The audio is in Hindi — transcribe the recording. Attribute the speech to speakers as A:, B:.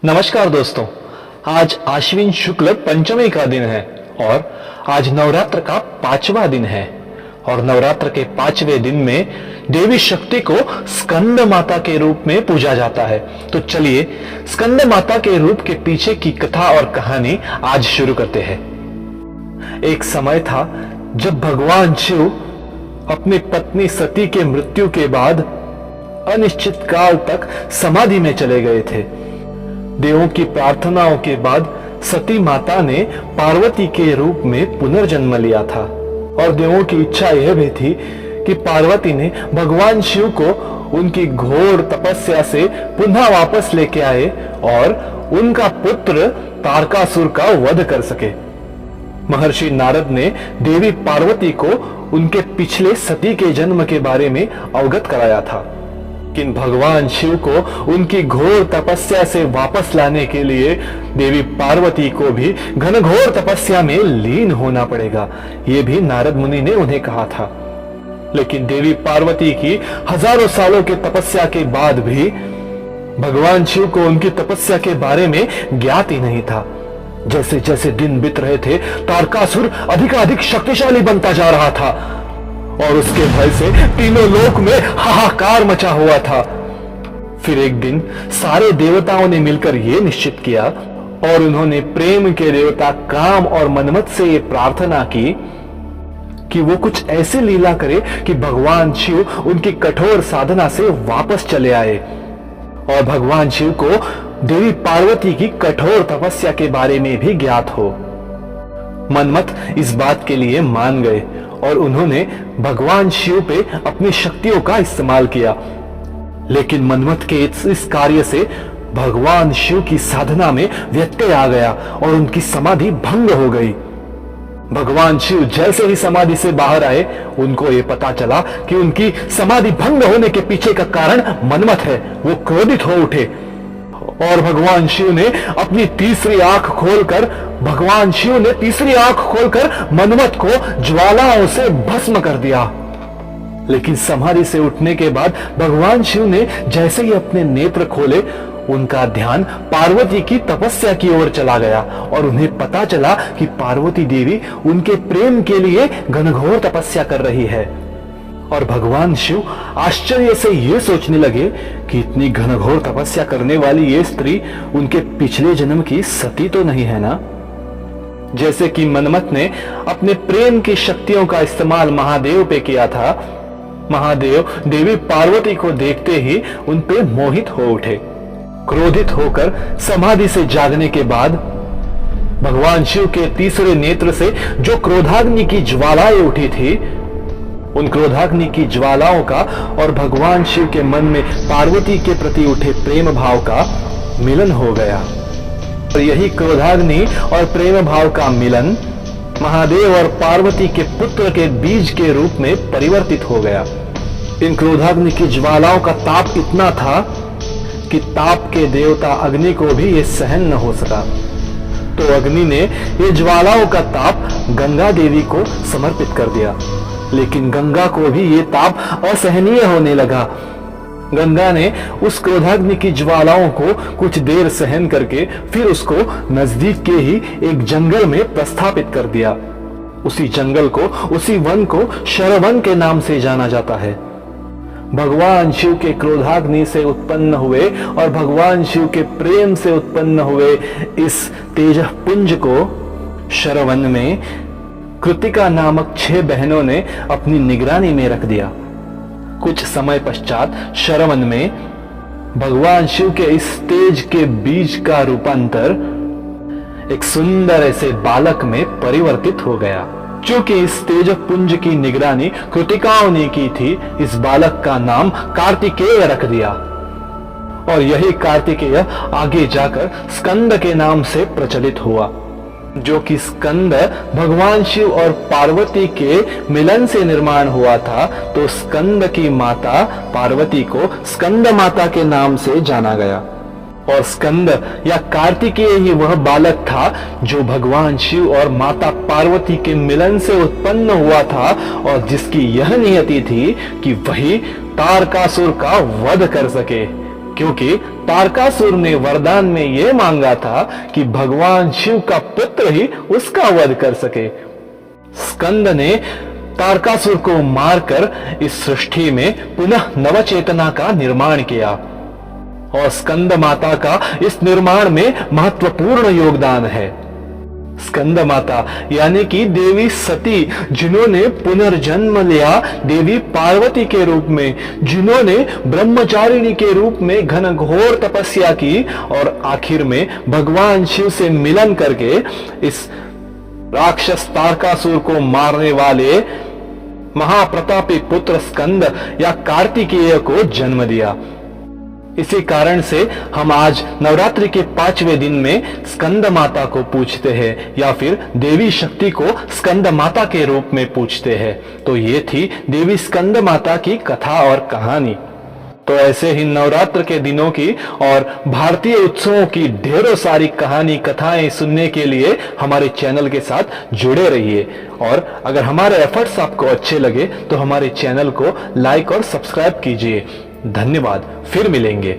A: नमस्कार दोस्तों, आज आश्विन शुक्ल पंचमी का दिन है और आज नवरात्र का 5वां दिन है। और नवरात्र के 5वें दिन में देवी शक्ति को स्कंद माता के रूप में पूजा जाता है। तो चलिए स्कंद माता के रूप के पीछे की कथा और कहानी आज शुरू करते हैं। एक समय था जब भगवान शिव अपनी पत्नी सती के मृत्यु के बाद अनिश्चित काल तक समाधि में चले गए थे। देवों की प्रार्थनाओं के बाद सती माता ने पार्वती के रूप में पुनर्जन्म लिया था और देवों की इच्छा यह भी थी कि पार्वती ने भगवान शिव को उनकी घोर तपस्या से पुनः वापस लेके आए और उनका पुत्र तारकासुर का वध कर सके। महर्षि नारद ने देवी पार्वती को उनके पिछले सती के जन्म के बारे में अवगत कराया था, लेकिन भगवान शिव को उनकी घोर तपस्या से वापस लाने के लिए देवी पार्वती को भी घनघोर तपस्या में लीन होना पड़ेगा, ये भी नारद मुनि ने उन्हें कहा था। लेकिन देवी पार्वती की हजारों सालों के तपस्या के बाद भी भगवान शिव को उनकी तपस्या के बारे में ज्ञात ही नहीं था। जैसे जैसे दिन बीत रहे थे, तारकासुर अधिकाधिक शक्तिशाली बनता जा रहा था और उसके भय से तीनों लोक में हाहाकार मचा हुआ था। फिर एक दिन सारे देवताओं ने मिलकर यह निश्चित किया और उन्होंने प्रेम के देवता काम और मनमत से ये प्रार्थना की कि वो कुछ ऐसे लीला करे कि भगवान शिव उनकी कठोर साधना से वापस चले आए। और भगवान शिव को देवी पार्वती की कठोर तपस्या के बारे में भी ज्ञात हो। मनमत इस बात के लिए मान गए और उन्होंने भगवान शिव पे अपनी शक्तियों का इस्तेमाल किया। लेकिन मनमत के इस कार्य से भगवान शिव की साधना में व्यत्यय आ गया और उनकी समाधि भंग हो गई। भगवान शिव जैसे ही समाधि से बाहर आए, उनको ये पता चला कि उनकी समाधि भंग होने के पीछे का कारण मनमत है। वो क्रोधित हो उठे और भगवान शिव ने तीसरी आंख खोलकर मनमत को ज्वालाओं से भस्म कर दिया। लेकिन समाधि से उठने के बाद भगवान शिव ने जैसे ही अपने नेत्र खोले, उनका ध्यान पार्वती की तपस्या की ओर चला गया और उन्हें पता चला कि पार्वती देवी उनके प्रेम के लिए घनघोर तपस्या कर रही है। और भगवान शिव आश्चर्य से यह सोचने लगे कि इतनी घनघोर तपस्या करने वाली ये स्त्री उनके पिछले जन्म की सती तो नहीं है ना। जैसे कि मनमत ने अपने प्रेम की शक्तियों का इस्तेमाल महादेव पे किया था, महादेव देवी पार्वती को देखते ही उन पे मोहित हो उठे। क्रोधित होकर समाधि से जागने के बाद भगवान शिव के तीसरे नेत्र से जो क्रोधाग्नि की ज्वालाएं उठी थी, उन क्रोधाग्नि की ज्वालाओं का और भगवान शिव के मन में पार्वती के प्रति उठे प्रेम भाव का मिलन हो गया। और यही क्रोधाग्नि और प्रेम भाव का मिलन महादेव और पार्वती के पुत्र के बीज के रूप में परिवर्तित हो गया। इन क्रोधाग्नि की ज्वालाओं का ताप इतना था कि ताप के देवता अग्नि को भी ये सहन न हो सका। तो अग्नि ने ये ज्वालाओं का ताप गंगा देवी को समर्पित कर दिया। लेकिन गंगा को भी ये ताप असहनीय होने लगा। गंगा ने उस क्रोधाग्नि की ज्वालाओं को कुछ देर सहन करके फिर उसको नजदीक के ही एक जंगल में प्रस्थापित कर दिया। उसी जंगल को, उसी वन को शरवन के नाम से जाना जाता है। भगवान शिव के क्रोधाग्नि से उत्पन्न हुए और भगवान शिव के प्रेम से उत्पन्न हुए इस तेजः पुंज को शरवन में कृतिका नामक 6 बहनों ने अपनी निगरानी में रख दिया। कुछ समय पश्चात शरवन में भगवान शिव के इस तेज के बीज का रूपांतर एक सुंदर ऐसे बालक में परिवर्तित हो गया। चूंकि इस तेज पुंज की निगरानी कृतिकाओं ने की थी, इस बालक का नाम कार्तिकेय रख दिया और यही कार्तिकेय आगे जाकर स्कंद के नाम से प्रचलित हुआ, जो कि स्कंद भगवान शिव और पार्वती के मिलन से निर्माण हुआ था। तो स्कंद की माता पार्वती को स्कंद माता के नाम से जाना गया। और स्कंद या कार्तिकेय ही वह बालक था जो भगवान शिव और माता पार्वती के मिलन से उत्पन्न हुआ था और जिसकी यह नियति थी कि वही तारकासुर का वध कर सके, क्योंकि तारकासुर ने वरदान में यह मांगा था कि भगवान शिव का पुत्र ही उसका वध कर सके। स्कंद ने तारकासुर को मारकर इस सृष्टि में पुनः नवचेतना का निर्माण किया और स्कंद माता का इस निर्माण में महत्वपूर्ण योगदान है। स्कंद माता यानी कि देवी सती, जिन्होंने पुनर्जन्म लिया देवी पार्वती के रूप में, जिन्होंने ब्रह्मचारिणी के रूप में घनघोर तपस्या की और आखिर में भगवान शिव से मिलन करके इस राक्षस तारकासुर को मारने वाले महाप्रतापी पुत्र स्कंद या कार्तिकेय को जन्म दिया। इसी कारण से हम आज नवरात्रि के 5वें दिन में स्कंद माता को पूजते हैं या फिर देवी शक्ति को स्कंद माता के रूप में पूजते हैं। तो ये थी देवी स्कंद माता की कथा और कहानी। तो ऐसे ही नवरात्र के दिनों की और भारतीय उत्सवों की ढेरों सारी कहानी कथाएं सुनने के लिए हमारे चैनल के साथ जुड़े रहिए। और अगर हमारे एफर्ट्स आपको अच्छे लगे तो हमारे चैनल को लाइक और सब्सक्राइब कीजिए। धन्यवाद, फिर मिलेंगे।